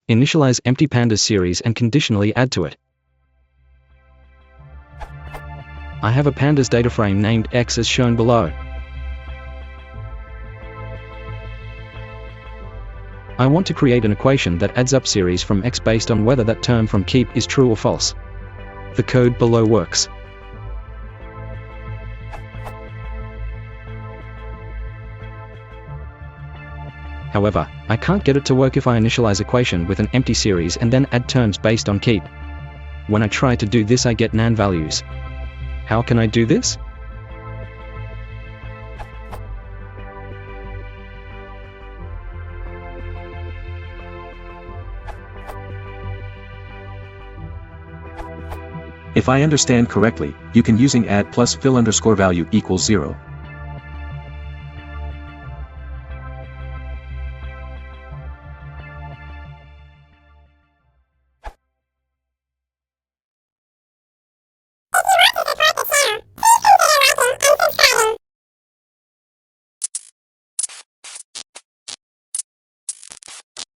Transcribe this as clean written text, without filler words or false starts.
Initialize empty Pandas series and conditionally add to it. I have a Pandas data frame named X as shown below. I want to create an equation that adds up series from X based on whether that term from keep is true or false. The code below works. However, I can't get it to work if I initialize equation with an empty series and then add terms based on keep. When I try to do this, I get NaN values. How can I do this? If I understand correctly, you can using add plus fill_value equals 0.